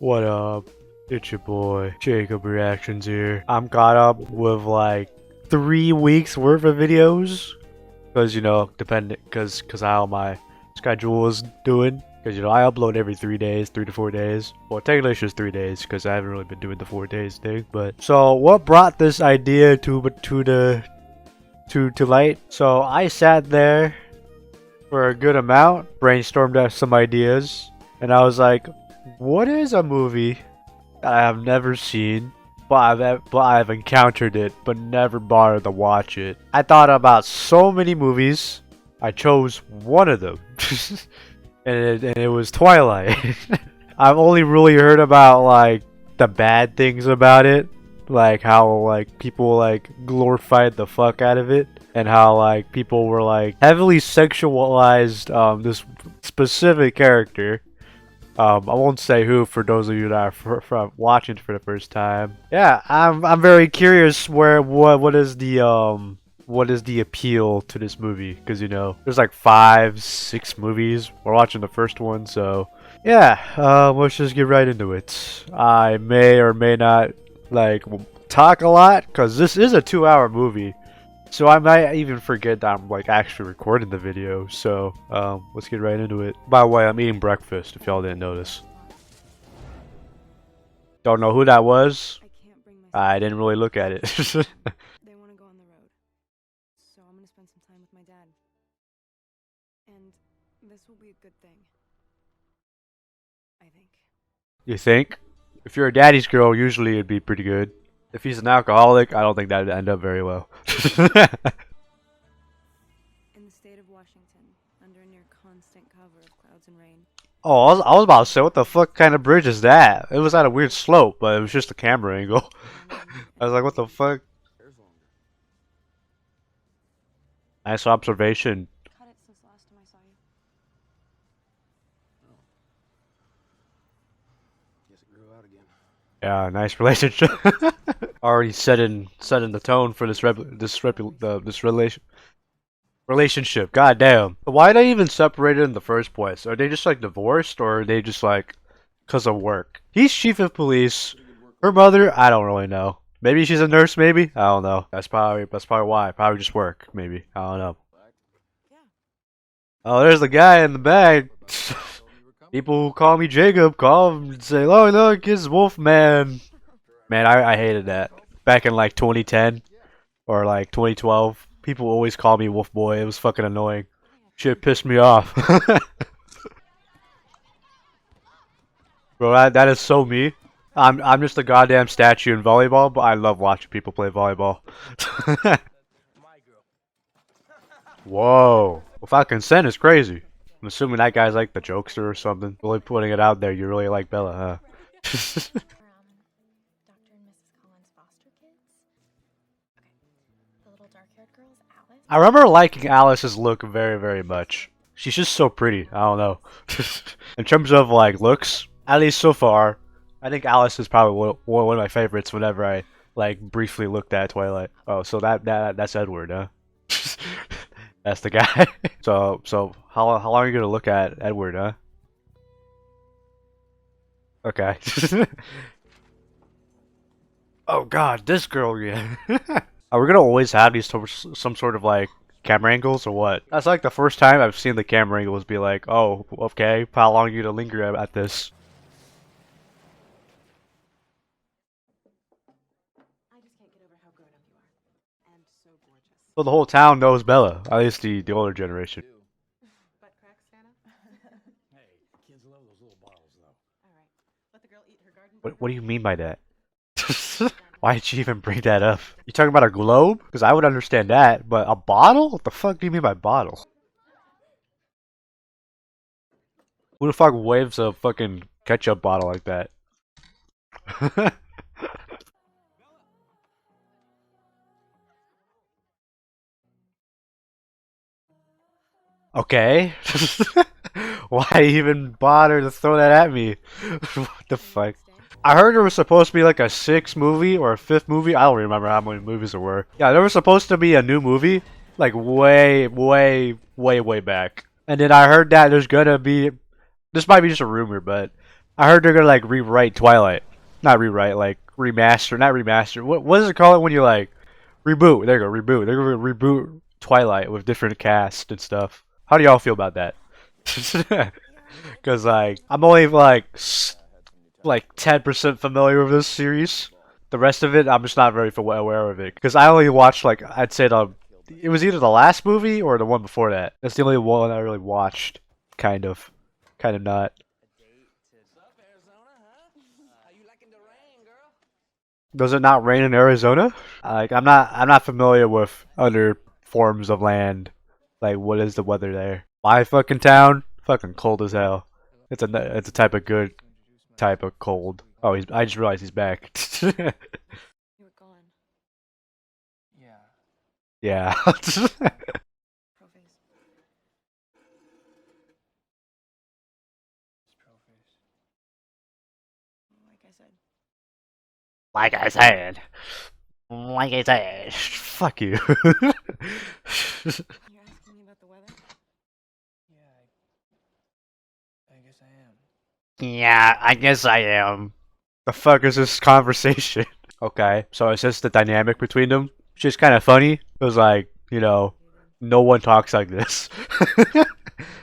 What up? It's your boy, Jacob Reactions here. I'm caught up with like 3 weeks worth of videos. Cause cause how my schedule is doing. Cause I upload every 3 days, 3 to 4 days. Well, technically it's just 3 days because I haven't really been doing the 4 days thing. But so what brought this idea to light? So I sat there for a good amount, brainstormed out some ideas, and I was like, what is a movie that I have never seen, but I've encountered it, but never bothered to watch it? I thought about so many movies. I chose one of them, and it was Twilight. I've only really heard about like the bad things about it, like how like people like glorified the fuck out of it, and how like people were like heavily sexualized this specific character. I won't say who for those of you that are watching for the first time. Yeah, I'm very curious what is the appeal to this movie, because there's like 5-6 movies. We're watching the first one, so yeah, let's just get right into it. I may or may not like talk a lot because this is a 2-hour movie. So I might even forget that I'm like actually recording the video. So let's get right into it. By the way, I'm eating breakfast if y'all didn't notice. Don't know who that was. I didn't really look at it. They want to go on the road. So I'm going to spend some time with my dad. And this will be a good thing. I think. You think? If you're a daddy's girl, usually it'd be pretty good. If he's an alcoholic, I don't think that'd end up very well. In the state of Washington, under near constant cover of clouds and rain. Oh, I was about to say, what the fuck kind of bridge is that? It was at a weird slope, but it was just a camera angle. I was like, what the fuck? Nice observation. Cut it since the last time I saw you. Guess it grew out again. Yeah, nice relationship. Already setting the tone for this relationship. God damn. Why are they even separated in the first place? Are they just like divorced, or are they just like because of work? He's chief of police. Her mother, I don't really know. Maybe she's a nurse. Maybe I don't know. That's probably why. Probably just work. Maybe I don't know. Oh, there's the guy in the bag. People who call me Jacob call him and say, "Oh look, it's Wolfman." Man, I hated that. Back in like 2010 or like 2012, people always call me Wolf Boy. It was fucking annoying. Shit pissed me off. Bro, that is so me. I'm just a goddamn statue in volleyball, but I love watching people play volleyball. Whoa. Without consent is crazy. I'm assuming that guy's like the jokester or something. Really putting it out there, you really like Bella, huh? Dr. and Mrs. Collins' foster kids? Okay. The little dark-haired girl is Alice? I remember liking Alice's look very, very much. She's just so pretty. I don't know. In terms of like looks, at least so far, I think Alice is probably one of my favorites whenever I like briefly looked at Twilight. Oh, so that's Edward, huh? That's the guy. So how long are you gonna look at Edward, huh? Okay. Oh God, this girl, yeah. Are we gonna always have these some sort of like camera angles or what? That's like the first time I've seen the camera angles be like, oh, okay, how long are you gonna linger at this? I just can't get over how grown up you are. And so gorgeous. So the whole town knows Bella, at least the older generation. Butt crack, Santa? Hey, kids love those little bottles, though. Alright. Let the girl eat her garden. What do you mean by that? Why did you even bring that up? You talking about a globe? Because I would understand that, but a bottle? What the fuck do you mean by bottle? Who the fuck waves a fucking ketchup bottle like that? Okay. Why even bother to throw that at me? What the fuck? I heard there was supposed to be like a 6th movie or a 5th movie. I don't remember how many movies there were. Yeah, there was supposed to be a new movie, like way back. And then I heard that there's gonna be, this might be just a rumor, but I heard they're gonna like rewrite Twilight. Not rewrite, like remaster, not remaster. What does it call it when you like reboot? There you go, reboot. They're gonna reboot Twilight with different cast and stuff. How do y'all feel about that? Cause like I'm only like 10% familiar with this series. The rest of it, I'm just not very aware of it. Because I only watched like I'd say it was either the last movie or the one before that. That's the only one I really watched. Kind of not. Does it not rain in Arizona? Like I'm not familiar with other forms of land. Like what is the weather there? My fucking town, fucking cold as hell. It's a type of good type of cold. Oh, I just realized he's back. You were gone. Yeah. Pro face. Like I said. Like I said. Fuck you. You're asking me about the weather? I guess I am. Yeah, I guess I am. The fuck is this conversation? Okay, so it's just the dynamic between them, which is kind of funny. Because, like, no one talks like this.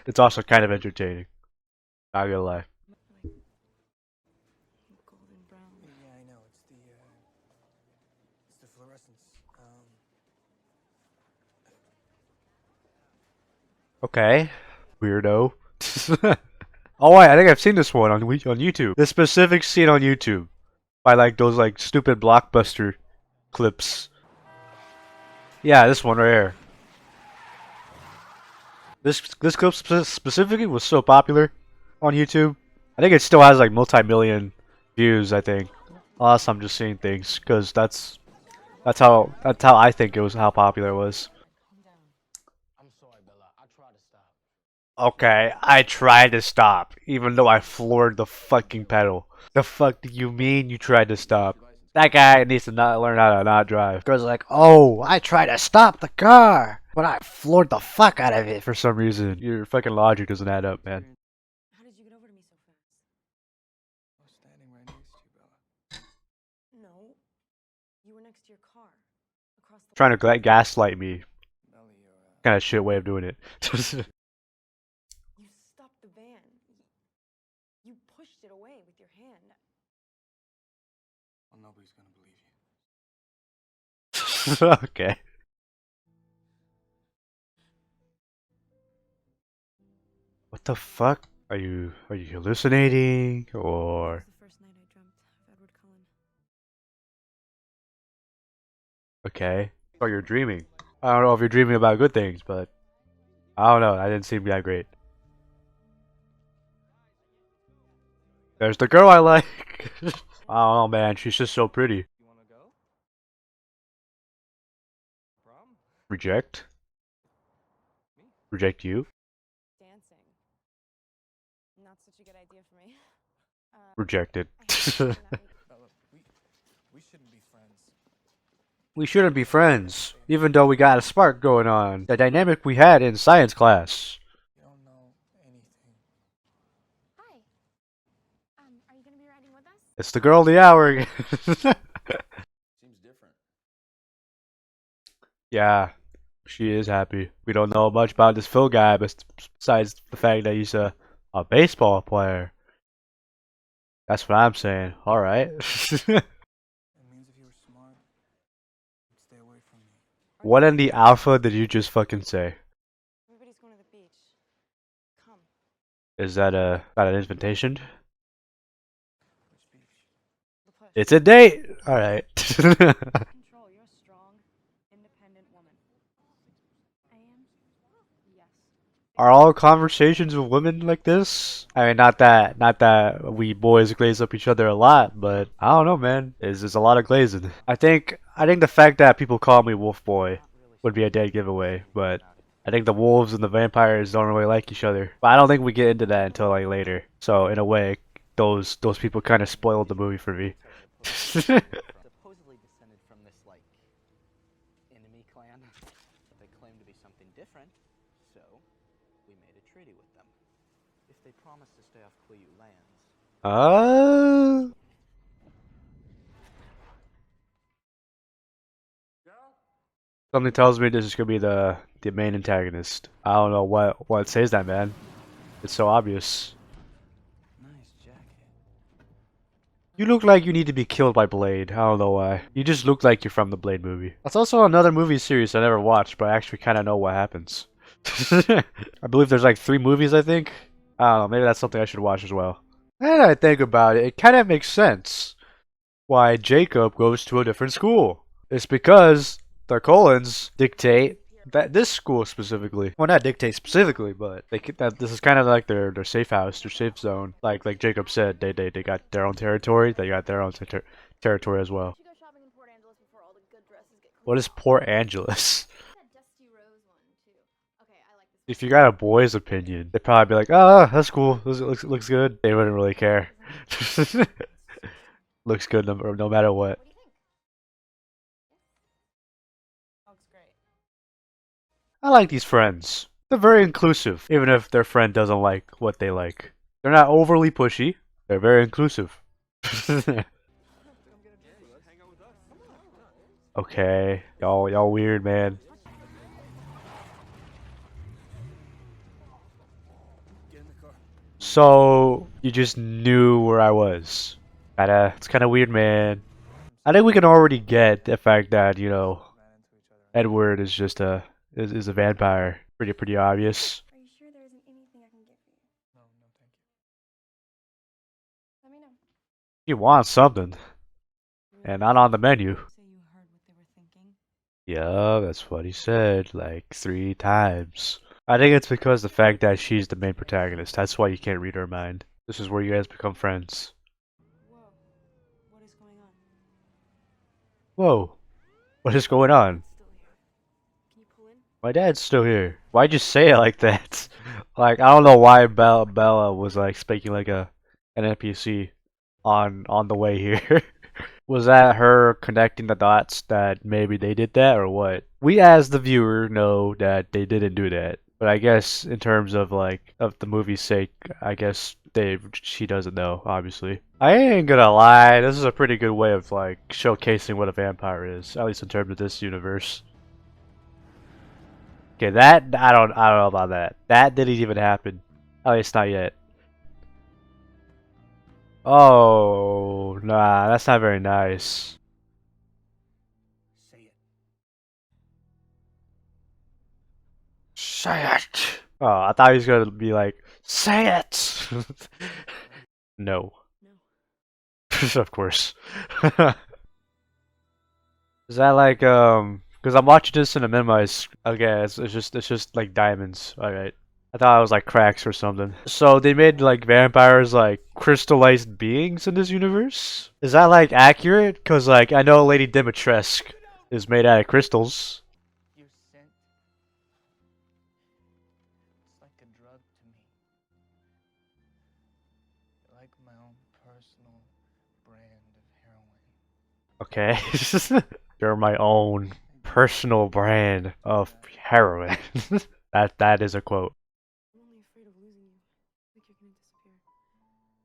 It's also kind of entertaining. Not gonna lie. Like golden brown. Yeah, I know. It's the fluorescence. Okay, weirdo. Oh wait, I think I've seen this one on YouTube. This specific scene on YouTube by like those like stupid blockbuster clips. Yeah, this one right here. This clip specifically was so popular on YouTube. I think it still has like multi-million views. I think. Unless I'm just seeing things, because that's how I think it was how popular it was. Calm down. I'm sorry, Bella. I tried to stop. Okay, I tried to stop, even though I floored the fucking pedal. The fuck do you mean you tried to stop? That guy needs to not learn how to not drive. Girls are like, oh, I tried to stop the car, but I floored the fuck out of it for some reason. Your fucking logic doesn't add up, man. How did you get over to me so fast? I was standing right next to you, Bella. No. You were next to your car. Across the Trying to gaslight me. Bella, you're Kind of shit way of doing it. You stopped the van. You pushed it away with your hand. well, nobody's gonna believe you. Okay. What the fuck? Are you hallucinating It or? was the first night I dreamt of Edward Cullen. Okay. Or you're dreaming. I don't know if you're dreaming about good things, but I don't know. That didn't seem that great. There's the girl I like. I don't know, man. She's just so pretty. You wanna go? Prom? Reject? Me? Reject you? Dancing. Not such a good idea for me. Rejected. I hate to not make- Bella, we shouldn't be friends. We shouldn't be friends, even though we got a spark going on. The dynamic we had in science class. You don't know anything. Hi. Are you gonna be riding with us? It's the girl of the hour again. Seems different. Yeah, she is happy. We don't know much about this Phil guy, besides the fact that he's a baseball player. That's what I'm saying. Alright. It means if you were smart, you'd stay away from me. What in the alpha did you just fucking say? Everybody's going to the beach. Come. Is that an invitation? Which beach? The push. It's a date! Alright. Control. You're a strong, independent woman. I am. Yes. Are all conversations with women like this? I mean, not that we boys glaze up each other a lot, but I don't know, man. There's a lot of glazing. I think the fact that people call me Wolf Boy would be a dead giveaway, but I think the wolves and the vampires don't really like each other. But I don't think we get into that until like later. So in a way, those people kind of spoiled the movie for me. Supposedly descended from this, like, enemy clan, but they claim to be something different, so we made a treaty with them. If they promise to stay off Quiyu lands, Something tells me this is gonna be the main antagonist. I don't know what says that, man. It's so obvious. Nice jacket. You look like you need to be killed by Blade. I don't know why. You just look like you're from the Blade movie. That's also another movie series I never watched, but I actually kind of know what happens. I believe there's like 3 movies, I think. I don't know, maybe that's something I should watch as well. And I think about it, it kind of makes sense why Jacob goes to a different school. It's because the Colons dictate that this school specifically, well, not dictate specifically, but that this is kind of like their safe house, their safe zone. Like Jacob said, they got their own territory. They got their own territory as well. What is Port Angeles? If you got a boy's opinion, they'd probably be like, "Oh, that's cool. Looks good." They wouldn't really care. Looks good no matter what. I like these friends. They're very inclusive, even if their friend doesn't like what they like. They're not overly pushy. They're very inclusive. Okay, y'all weird, man. So you just knew where I was. It's kind of weird, man. I think we can already get the fact that, you know, Edward is just is a vampire. Pretty obvious. Are you sure there isn't anything I can get for you? No, thank you. Let me know. You want something, and not on the menu. Say you heard what they were thinking. Yeah, that's what he said, like 3 times. I think it's because the fact that she's the main protagonist. That's why you can't read her mind. This is where you guys become friends. Whoa. What is going on? Whoa, what is going on? Still here. Can you pull in? My dad's still here. Why'd you say it like that? Like, I don't know why Bella was like speaking like an NPC on the way here. Was that her connecting the dots that maybe they did that or what? We as the viewer know that they didn't do that. But I guess in terms of like of the movie's sake, I guess she doesn't know, obviously. I ain't gonna lie, this is a pretty good way of like showcasing what a vampire is, at least in terms of this universe. Okay, that I don't know about that. That didn't even happen. At least not yet. Oh, nah, that's not very nice. Say it. Say it. Oh, I thought he was gonna be like, say it. No. No. Of course. Is that like because I'm watching this in a minimized. Okay, it's just like diamonds. All right. I thought it was like cracks or something. So they made like vampires like crystallized beings in this universe? Is that like accurate? Cause like I know Lady Dimitrescu is made out of crystals. Your scent. It's like a drug to me. You're like my own personal brand of heroin. Okay. You're my own personal brand of heroin. That is a quote. I'm only afraid of losing you. Like you're gonna disappear.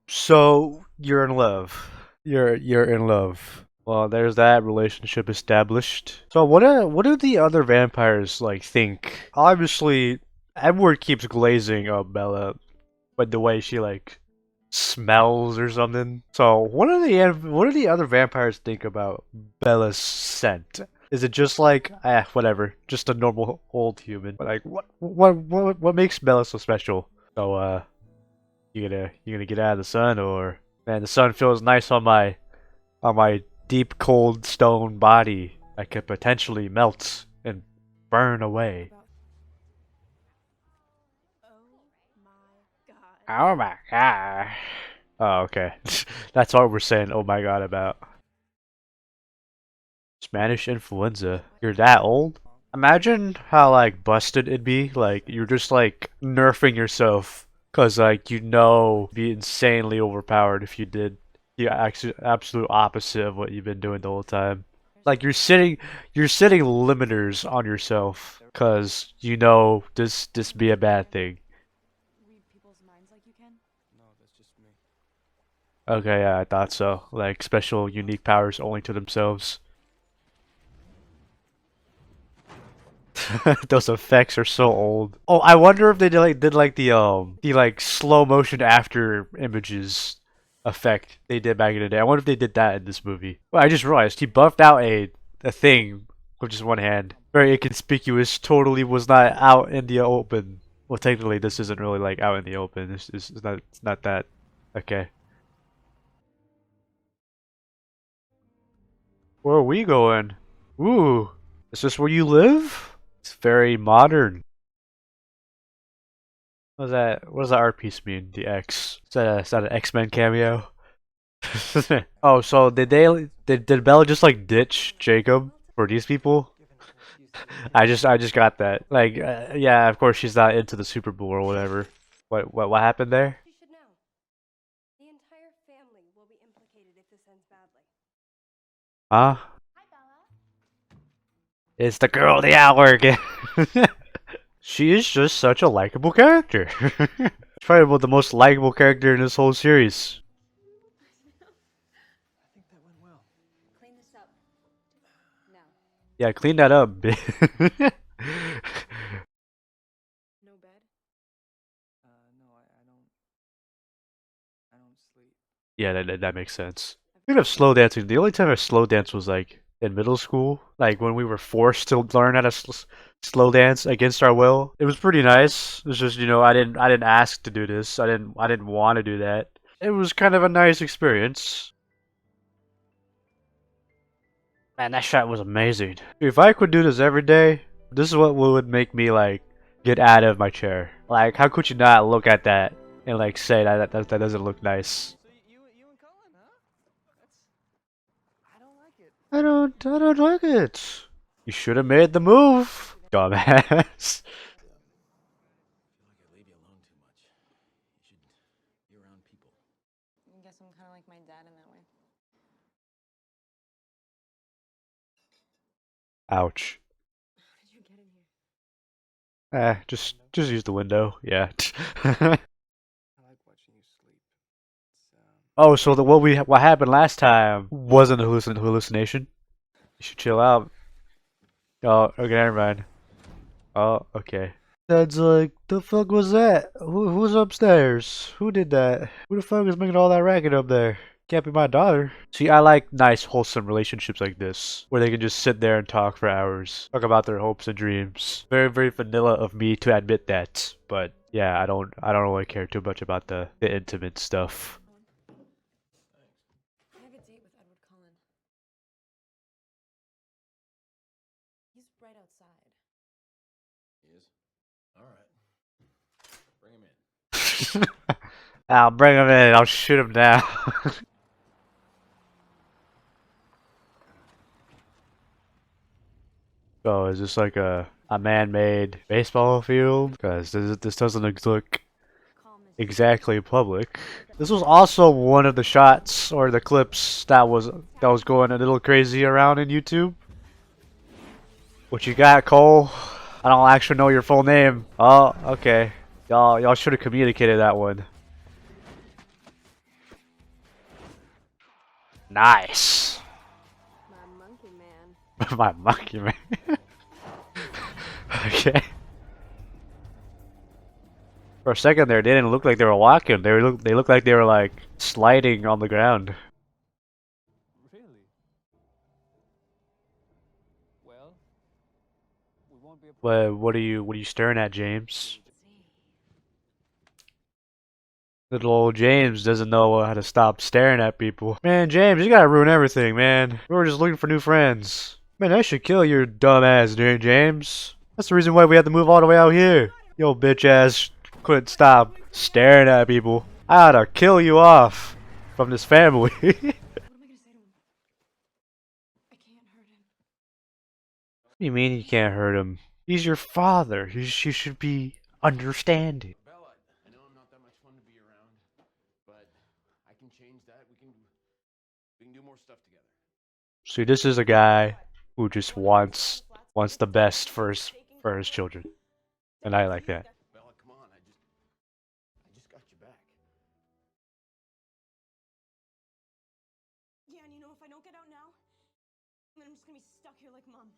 So you're in love. You're in love. Well, there's that relationship established. So what do the other vampires like think? Obviously, Edward keeps glazing up Bella, but the way she like smells or something. So what do the other vampires think about Bella's scent? Is it just like whatever, just a normal old human? But like what makes Bella so special? So you gonna get out of the sun, or man, the sun feels nice on my deep cold stone body that could potentially melt and burn away. Oh my god. Oh my god. Oh, okay. That's what we're saying oh my god about. Spanish influenza. You're that old? Imagine how like busted it'd be. Like you're just like nerfing yourself because like you know be insanely overpowered if you did the actual absolute opposite of what you've been doing the whole time. Like you're setting limiters on yourself because you know this be a bad thing. Read people's minds like you can? No, that's just me. Okay, yeah, I thought so. Like special, unique powers only to themselves. Those effects are so old. Oh, I wonder if they did like the like slow motion after images effect they did back in the day. I wonder if they did that in this movie. Well, I just realized he buffed out a thing with just one hand. Very inconspicuous. Totally was not out in the open. Well, technically, this isn't really like out in the open. It's not that. Okay. Where are we going? Ooh, is this where you live? It's very modern. What does that art piece mean? The X. Is that an X-Men cameo? Oh, so did Bella just like ditch Jacob for these people? I just got that. Like, yeah, of course she's not into the Super Bowl or whatever. What happened there? You should know. The entire family will be implicated if this ends badly. Huh? Hi, Bella. It's the girl of the hour again. She is just such a likable character. She's probably the most likable character in this whole series. I think that went well. Clean this up. Now. Yeah, clean that up, bitch. No bed? No, I don't sleep. Yeah, that makes sense. Speaking of slow dancing, the only time I slow dance was like in middle school, like when we were forced to learn how to slow dance against our will. It was pretty nice. It was just, I didn't ask to do this. I didn't want to do that. It was kind of a nice experience. Man, that shot was amazing. If I could do this every day, this is what would make me like get out of my chair. Like, how could you not look at that and like say that doesn't look nice? So you and Colin, huh? I don't like it. I don't like it. You should have made the move, dumbass. I feel like I leave you alone too much. You should be around people. I guess I'm kind of like my dad in that way. Ouch. How did you get in here? Just use the window. Yeah. I like watching you sleep. It's Oh, so what happened last time wasn't a hallucination? You should chill out. Oh, okay, never mind. Oh, okay. Dad's like, the fuck was that? Who's upstairs? Who did that? Who the fuck is making all that racket up there? Can't be my daughter. See, I like nice, wholesome relationships like this, where they can just sit there and talk for hours, talk about their hopes and dreams. Very, very vanilla of me to admit that, but yeah, I don't really care too much about the intimate stuff. I have a date with Edward Cullen. He's right outside. He is? Alright. Bring him in. I'll bring him in. I'll shoot him down. So is this like a man-made baseball field? Because this doesn't look Calm as exactly public. This was also one of the shots or the clips that was going a little crazy around in YouTube. What you got, Cole? I don't actually know your full name. Oh, okay. Y'all should have communicated that one. Nice. my monkey man. My monkey man. Okay. For a second there, they didn't look like they were walking. They looked like they were like sliding on the ground. really? Well, we won't be able What are you staring at, James? Little old James doesn't know how to stop staring at people. Man, James, you gotta ruin everything, man. We were just looking for new friends. Man, I should kill your dumb ass, dude, James. That's the reason why we had to move all the way out here. Yo, bitch ass couldn't stop staring at people. I oughta kill you off from this family. What am I gonna say to him? I can't hurt him. What do you mean you can't hurt him? He's your father. You should be understanding. Bella, I know I'm not that much fun to be around, but I can change that. We can do more stuff together. See, this is a guy who just wants the best for his children, and I like that. Bella, come on. I just got your back. know, if I don't get out now, then I'm just gonna be stuck here like Mom.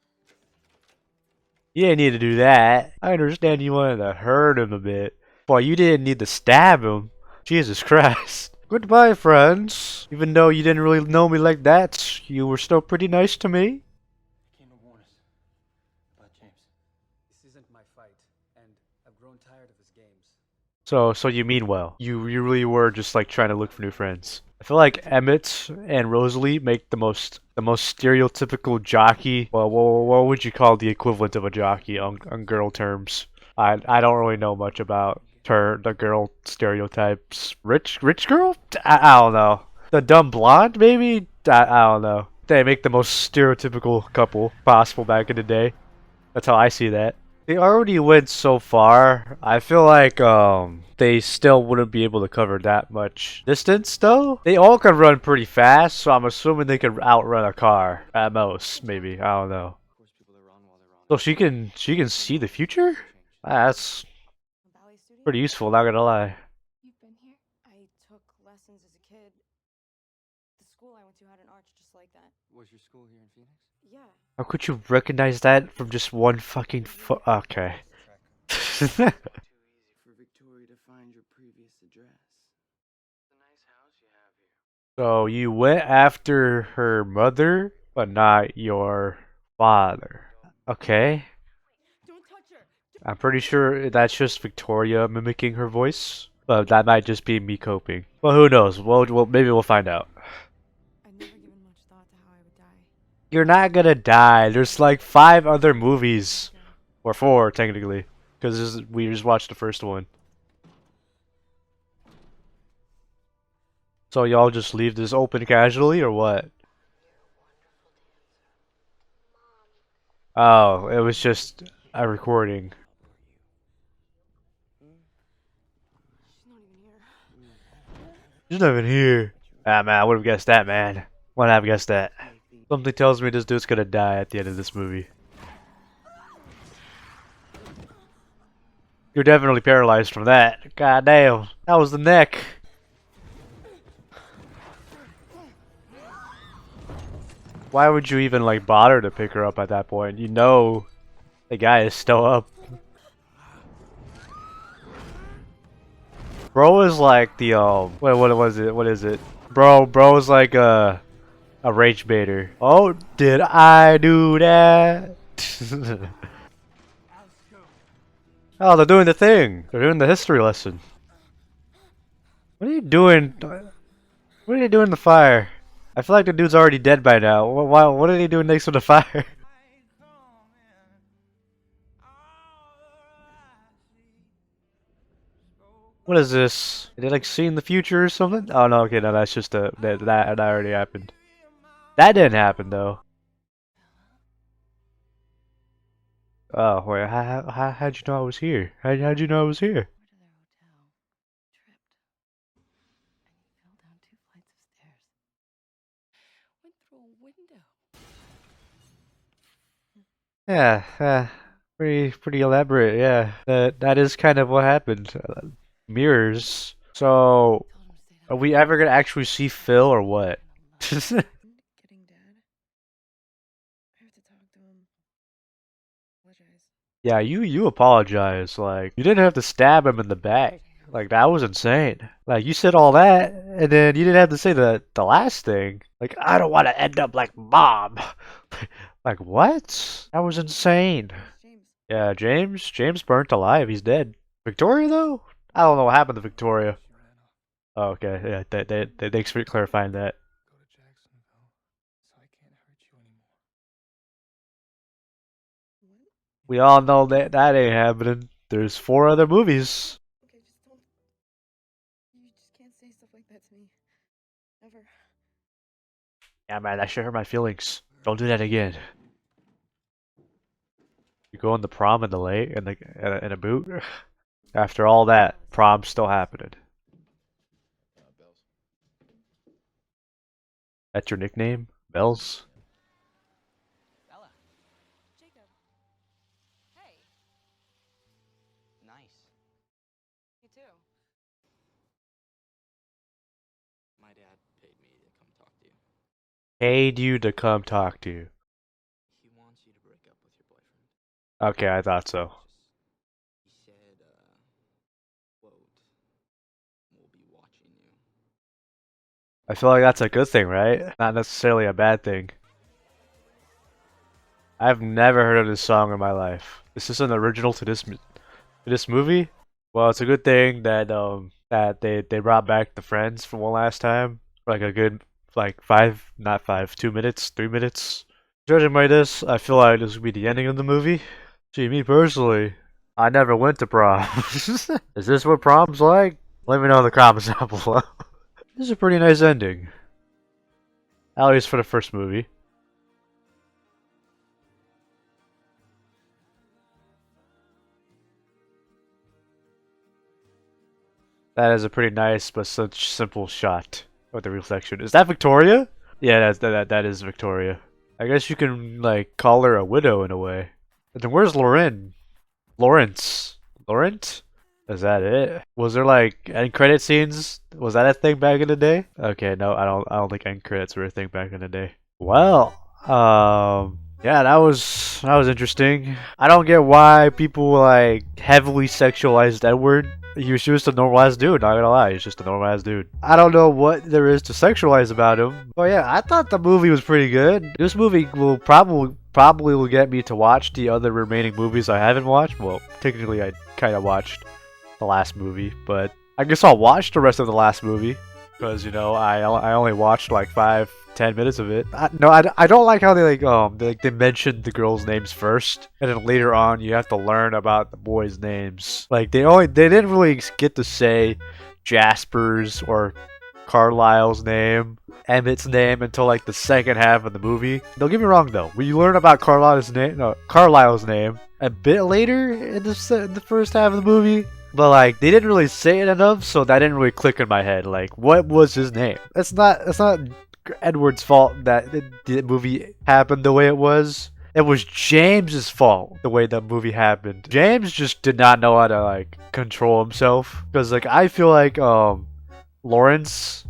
You didn't need to do that. I understand you wanted to hurt him a bit. Boy, you didn't need to stab him. Jesus Christ. Goodbye, friends. Even though you didn't really know me like that, you were still pretty nice to me. Came to warn us about James. This isn't my fight, and I've grown tired of his games. So you mean well. You really were just like trying to look for new friends. I feel like Emmett and Rosalie make the most stereotypical jockey. Well, what would you call the equivalent of a jockey on girl terms? I don't really know much about the girl stereotypes. Rich girl? I don't know. The dumb blonde maybe? I don't know. They make the most stereotypical couple possible back in the day. That's how I see that. They already went so far. I feel like they still wouldn't be able to cover that much distance though. They all can run pretty fast, so I'm assuming they could outrun a car at most, maybe. I don't know. So she can see the future? That's Ballet studio? pretty useful, not gonna lie. You've been here? I took lessons as a kid. The school I went to had an arch just like that. Was your school here in Phoenix? Yeah. How could you recognize that from just one fucking okay. Too easy for Victoria to find your previous address. It's a nice house you have here. So you went after her mother, but not your father. Okay. Don't touch her! I'm pretty sure that's just Victoria mimicking her voice, but that might just be me coping. Well, who knows? Well, maybe we'll find out. I'd never given much thought to how I would die. You're not gonna die. There's like 5 other movies, or 4 technically, because we just watched the first one. So y'all just leave this open casually, or what? Oh, it was just a recording. She's not even here. She's not even here. Ah, man, I would have guessed that, man. Wouldn't have guessed that. Something tells me this dude's gonna die at the end of this movie. You're definitely paralyzed from that. God damn, that was the neck. Why would you even like bother to pick her up at that point? You know the guy is still up. Bro is like the what was it? What is it? Bro is like a rage baiter. Oh, did I do that? Oh, they're doing the thing. They're doing the history lesson. What are you doing? What are you doing in the fire? I feel like the dude's already dead by now. What are they doing next to the fire? What is this? Did they like see in the future or something? Oh no, okay, no, that's just that already happened. That didn't happen though. Oh wait, how'd you know I was here? How'd you know I was here? Went through a window. Yeah, pretty elaborate. Yeah, that is kind of what happened. Mirrors. So, are we ever gonna actually see Phil or what? Getting Dad. I have to talk to him. Apologize. Yeah, you apologize. Like, you didn't have to stab him in the back. Like, that was insane. Like, you said all that, and then you didn't have to say the last thing. Like, I don't want to end up like Mom. Like, what? That was insane. James. Yeah, James burnt alive. He's dead. Victoria, though? I don't know what happened to Victoria. Oh, okay. Yeah, thanks for clarifying that. Go to Jacksonville, so I can't hurt you anymore. What? We all know that ain't happening. There's 4 other movies. Okay, just don't. You just can't say stuff like that to me. Ever. Yeah, man, that should hurt my feelings. Don't do that again. You go on the prom in the late in a boot. After all that, prom's still happening. Bells. That's your nickname, Bells? Bella, Jacob. Hey. nice. You too. My dad paid me to come talk to you. paid you to come talk to you. He wants you to break up with your boyfriend. Okay, I thought so. He said, quote, we'll be watching you. I feel like that's a good thing, right? Not necessarily a bad thing. I've never heard of this song in my life. Is this an original to this movie? Well, it's a good thing that that they brought back the friends from one last time for like a good like 2 minutes, 3 minutes. Judging by this, I feel like this will be the ending of the movie. Gee, me personally, I never went to prom. Is this what prom's like? Let me know in the comments down below. This is a pretty nice ending. At least for the first movie. That is a pretty nice but such simple shot of the reflection. Is that Victoria? Yeah, that is Victoria. I guess you can like call her a widow in a way. And then where's Lauren? Lawrence? Laurent? Is that it? Was there like end credit scenes? Was that a thing back in the day? Okay, no, I don't think end credits were a thing back in the day. Well, yeah, that was interesting. I don't get why people like heavily sexualized Edward. He was just a normal ass dude, not gonna lie, he's just a normal ass dude. I don't know what there is to sexualize about him. But yeah, I thought the movie was pretty good. This movie will probably will get me to watch the other remaining movies I haven't watched. Well, technically I kinda watched the last movie, but I guess I'll watch the rest of the last movie. Because, you know, I only watched like 5-10 minutes of it. I don't like how they mentioned the girls' names first, and then later on you have to learn about the boys' names. Like they didn't really get to say Jasper's or Carlisle's name, Emmett's name until like the second half of the movie. Don't get me wrong though, when you learn about Carlisle's name a bit later in the first half of the movie. But like they didn't really say it enough, so that didn't really click in my head. Like, what was his name? It's not Edward's fault that the movie happened the way it was. It was James's fault the way the movie happened. James just did not know how to like control himself. Because like I feel like Laurent,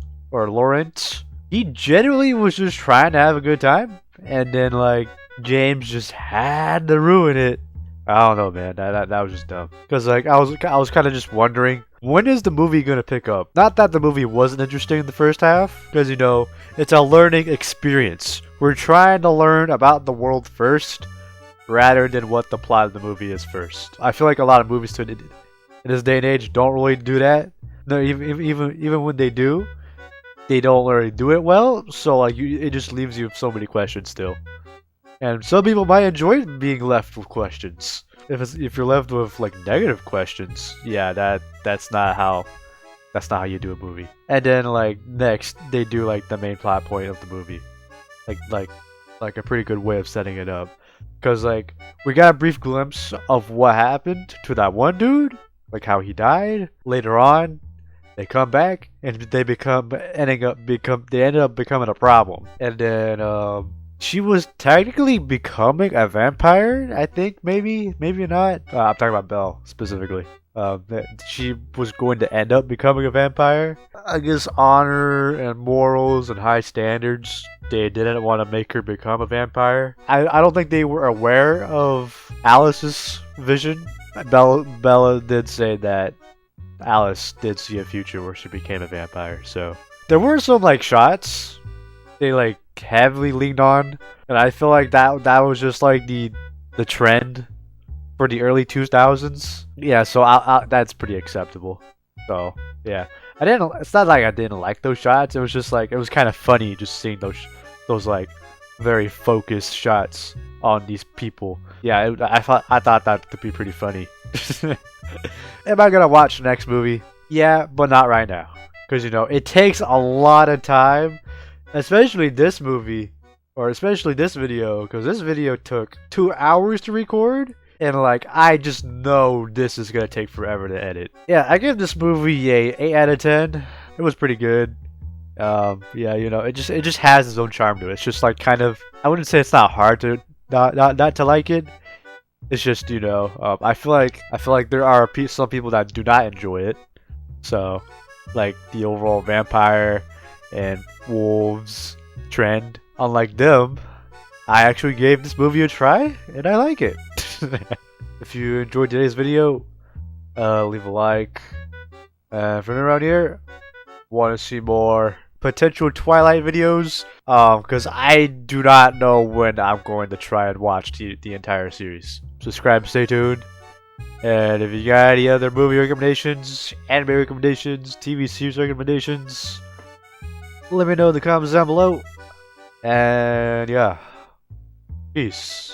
he genuinely was just trying to have a good time, and then like James just had to ruin it. I don't know, man. That was just dumb. Cause like I was kind of just wondering, when is the movie gonna pick up? Not that the movie wasn't interesting in the first half, because you know it's a learning experience. We're trying to learn about the world first, rather than what the plot of the movie is first. I feel like a lot of movies in this day and age don't really do that. No, even when they do, they don't really do it well. So like it just leaves you with so many questions still. And some people might enjoy being left with questions. If you're left with like negative questions, yeah, that's not how you do a movie. And then like next they do like the main plot point of the movie, like a pretty good way of setting it up. Cause like we got a brief glimpse of what happened to that one dude, like how he died. Later on, they come back and they ended up becoming a problem. And then she was technically becoming a vampire, I think, maybe not. I'm talking about Belle, specifically. She was going to end up becoming a vampire. I guess honor and morals and high standards, they didn't want to make her become a vampire. I don't think they were aware of Alice's vision. Bella did say that Alice did see a future where she became a vampire, so... There were some, like, shots they, like, heavily leaned on, and I feel like that was just like the trend for the early 2000s. Yeah, so that's pretty acceptable. So yeah, it's not like I didn't like those shots. It was just like it was kind of funny just seeing those like very focused shots on these people. Yeah, I thought that to be pretty funny. Am I gonna watch the next movie? Yeah, but not right now, because you know it takes a lot of time. Especially this movie, or especially this video, because this video took 2 hours to record, and like, I just know this is gonna take forever to edit. Yeah, I give this movie a 8 out of 10. It was pretty good. Yeah, you know, it just has its own charm to it. It's just like kind of, I wouldn't say it's not hard to not to like it. It's just, you know, I feel like there are some people that do not enjoy it. So, like the overall vampire and wolves trend, unlike them, I actually gave this movie a try, and I like it. If you enjoyed today's video, leave a like. If you're new around here, want to see more potential Twilight videos, because I do not know when I'm going to try and watch the entire series. Subscribe, stay tuned. And if you got any other movie recommendations, anime recommendations, TV series recommendations, let me know in the comments down below. And yeah, peace.